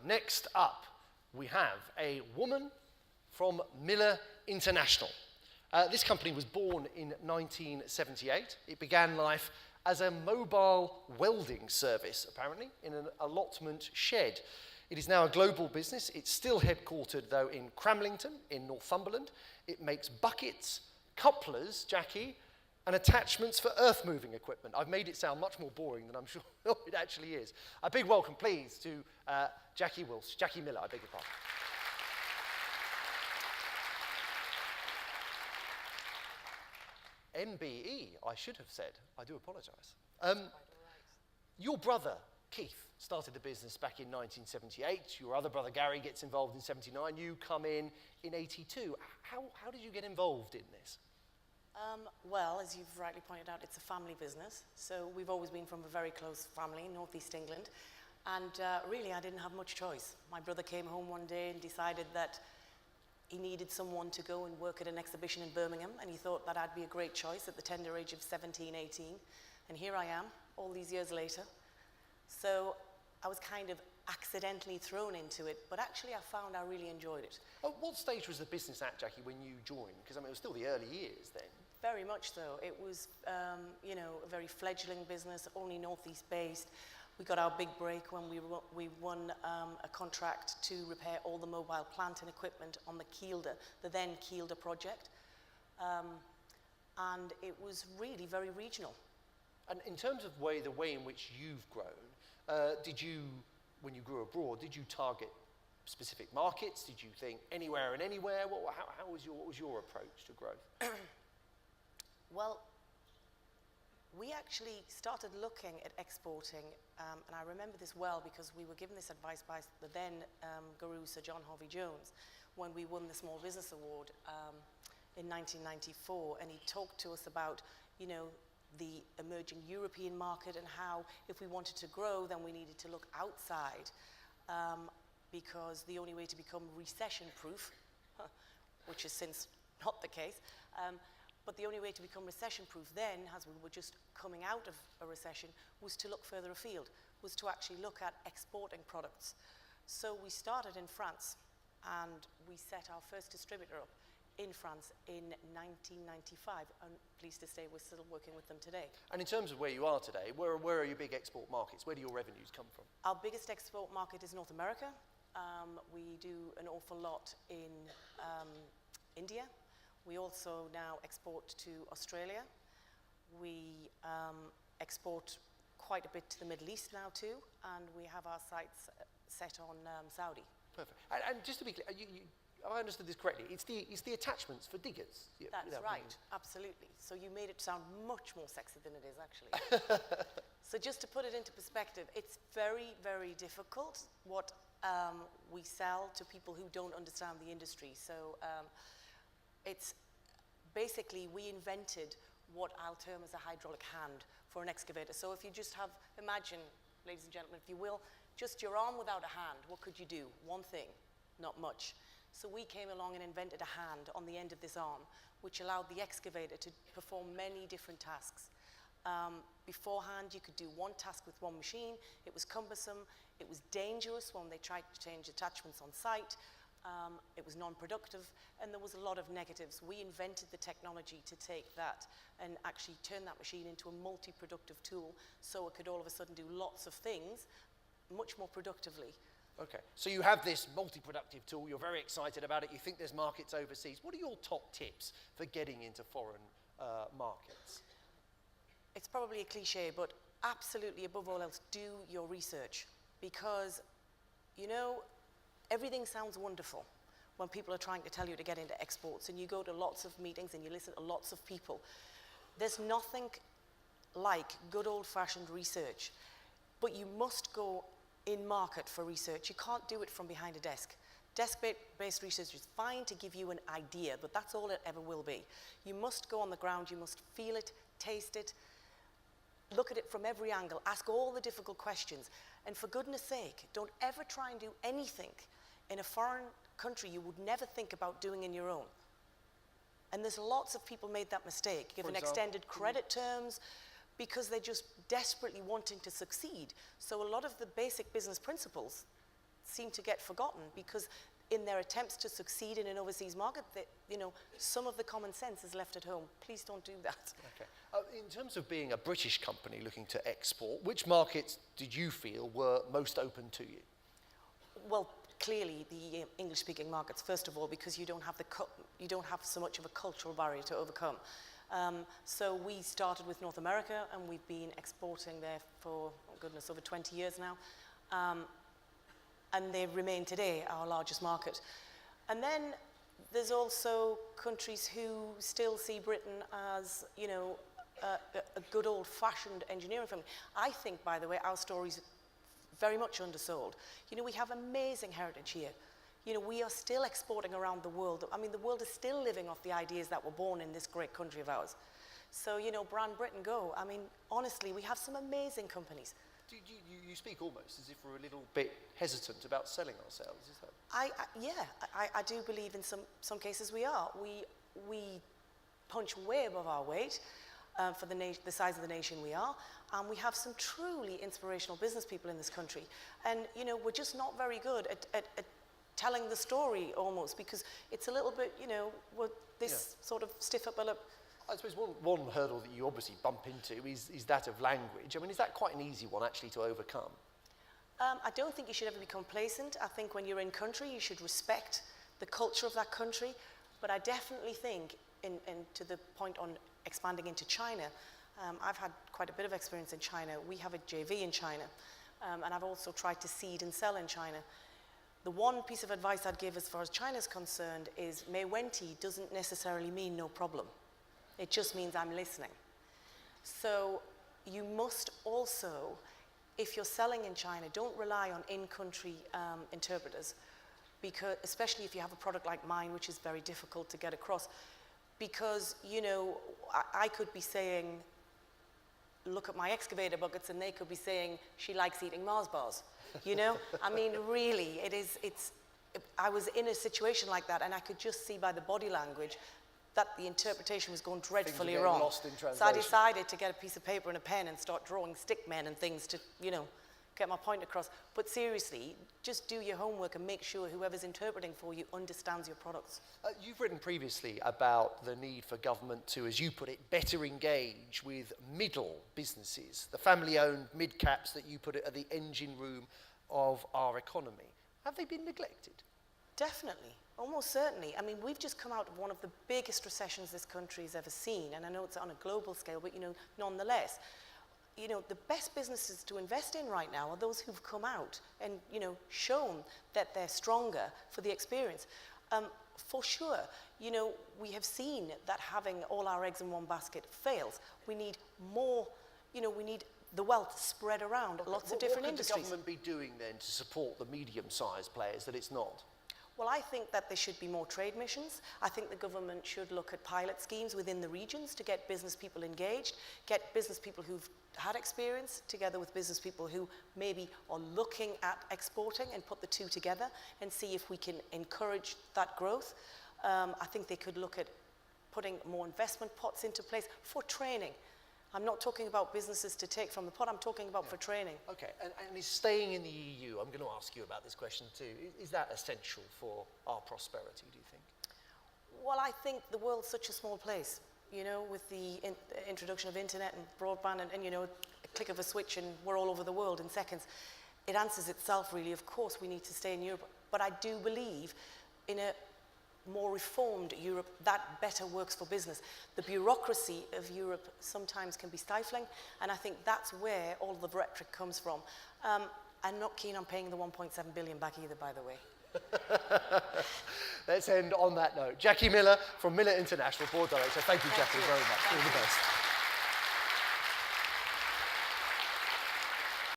next up, we have a woman from Miller International. This company was born in 1978. It began life as a mobile welding service, apparently, in an allotment shed. It is now a global business. It's still headquartered, though, in Cramlington, in Northumberland. It makes buckets, couplers, Jacqui, and attachments for earth-moving equipment. I've made it sound much more boring than I'm sure it actually is. A big welcome, please, to Jacqui Miller, I beg your pardon. MBE, I should have said. I do apologise. Your brother, Keith, started the business back in 1978. Your other brother, Gary, gets involved in 79. You come in 82. How did you get involved in this? Well, as you've rightly pointed out, it's a family business. So we've always been from a very close family in Northeast England. And really, I didn't have much choice. My brother came home one day and decided that he needed someone to go and work at an exhibition in Birmingham, and he thought that I'd be a great choice at the tender age of 17, 18. And here I am, all these years later. So I was kind of accidentally thrown into it, but actually I found I really enjoyed it. At what stage was the business at, Jacqui, when you joined? Because I mean, it was still the early years then. Very much so. It was, you know, a very fledgling business, only Northeast based. We got our big break when we won a contract to repair all the mobile plant and equipment on the then Kielder project. And it was really very regional. And in terms of the way in which you've grown, did you, when you grew abroad, did you target specific markets? Did you think anywhere and anywhere? What was your approach to growth? Well, we actually started looking at exporting, and I remember this well because we were given this advice by the then guru, Sir John Harvey-Jones, when we won the Small Business Award in 1994, and he talked to us about, you know, the emerging European market and how if we wanted to grow, then we needed to look outside because the only way to become recession-proof, which is since not the case, but the only way to become recession-proof then, as we were just coming out of a recession, was to look further afield, was to actually look at exporting products. So we started in France, and we set our first distributor up in France in 1995. I'm pleased to say we're still working with them today. And in terms of where you are today, where are your big export markets? Where do your revenues come from? Our biggest export market is North America. We do an awful lot in India. We also now export to Australia. We export quite a bit to the Middle East now too, and we have our sights set on Saudi. Perfect. And just to be clear, I understood this correctly. It's the attachments for diggers. That's right, absolutely. So you made it sound much more sexy than it is actually. So just to put it into perspective, it's very, very difficult what we sell to people who don't understand the industry. So it's basically, we invented what I'll term as a hydraulic hand for an excavator. So if you just have, imagine, ladies and gentlemen, if you will, just your arm without a hand, what could you do? One thing, not much. So we came along and invented a hand on the end of this arm, which allowed the excavator to perform many different tasks. Beforehand, you could do one task with one machine. It was cumbersome. It was dangerous when they tried to change attachments on site. It was non-productive, and there was a lot of negatives. We invented the technology to take that and actually turn that machine into a multi-productive tool, so it could all of a sudden do lots of things much more productively. Okay, so you have this multi-productive tool, you're very excited about it, you think there's markets overseas. What are your top tips for getting into foreign markets? It's probably a cliche, but absolutely above all else, do your research, because, you know, everything sounds wonderful when people are trying to tell you to get into exports, and you go to lots of meetings and you listen to lots of people. There's nothing like good old-fashioned research, but you must go in market for research. You can't do it from behind a desk. Desk-based research is fine to give you an idea, but that's all it ever will be. You must go on the ground, you must feel it, taste it, look at it from every angle, ask all the difficult questions, and for goodness sake, don't ever try and do anything in a foreign country you would never think about doing in your own. And there's lots of people made that mistake, given extended credit terms, because they're just desperately wanting to succeed. So a lot of the basic business principles seem to get forgotten because in their attempts to succeed in an overseas market, some of the common sense is left at home. Please don't do that. Okay. In terms of being a British company looking to export, which markets did you feel were most open to you? Well, clearly the English-speaking markets, first of all, because you don't have so much of a cultural barrier to overcome. So we started with North America, and we've been exporting there for, oh goodness, over 20 years now. And they remain today our largest market. And then there's also countries who still see Britain as, a good old-fashioned engineering family. I think, by the way, our story's very much undersold. We have amazing heritage here. We are still exporting around the world. I mean, the world is still living off the ideas that were born in this great country of ours. So, brand Britain go. I mean, honestly, we have some amazing companies. You speak almost as if we're a little bit hesitant about selling ourselves, is that? I do believe in some cases we are. We punch way above our weight for the size of the nation we are. And we have some truly inspirational business people in this country. And, we're just not very good at telling the story almost, because it's a little bit, we're this sort of stiff upper lip. I suppose one hurdle that you obviously bump into is that of language. I mean, is that quite an easy one actually to overcome? I don't think you should ever be complacent. I think when you're in country, you should respect the culture of that country. But I definitely think, and to the point on expanding into China, I've had quite a bit of experience in China. We have a JV in China, and I've also tried to seed and sell in China. The one piece of advice I'd give as far as China's concerned is "me wenti" doesn't necessarily mean no problem. It just means I'm listening. So you must also, if you're selling in China, don't rely on in-country interpreters, because especially if you have a product like mine, which is very difficult to get across, because I could be saying, look at my excavator buckets, and they could be saying she likes eating Mars bars. I mean, really, I was in a situation like that, and I could just see by the body language that the interpretation was going dreadfully wrong. Lost in translation. So I decided to get a piece of paper and a pen and start drawing stick men and things to, get my point across. But seriously, just do your homework and make sure whoever's interpreting for you understands your products. You've written previously about the need for government to, as you put it, better engage with middle businesses, the family-owned mid-caps that you put it are the engine room of our economy. Have they been neglected? Definitely, almost certainly. I mean, we've just come out of one of the biggest recessions this country has ever seen, and I know it's on a global scale, but nonetheless, the best businesses to invest in right now are those who've come out and, shown that they're stronger for the experience. For sure, we have seen that having all our eggs in one basket fails. We need more, we need the wealth spread around lots of different industries. What could the government be doing then to support the medium-sized players that it's not? Well, I think that there should be more trade missions. I think the government should look at pilot schemes within the regions to get business people engaged, get business people who've had experience together with business people who maybe are looking at exporting, and put the two together and see if we can encourage that growth. I think they could look at putting more investment pots into place for training. I'm not talking about businesses to take from the pot, I'm talking about for training. Okay, and is staying in the EU, I'm going to ask you about this question too, is that essential for our prosperity, do you think? Well, I think the world's such a small place, with the introduction of internet and broadband and a click of a switch and we're all over the world in seconds. It answers itself really. Of course we need to stay in Europe, but I do believe in a more reformed Europe that better works for business. The bureaucracy of Europe sometimes can be stifling, and I think that's where all the rhetoric comes from. I'm not keen on paying the 1.7 billion back either, by the way. Let's end on that note. Jacqui Miller from Miller International, Board Director. Thank you, Jacqui, very much. All the best.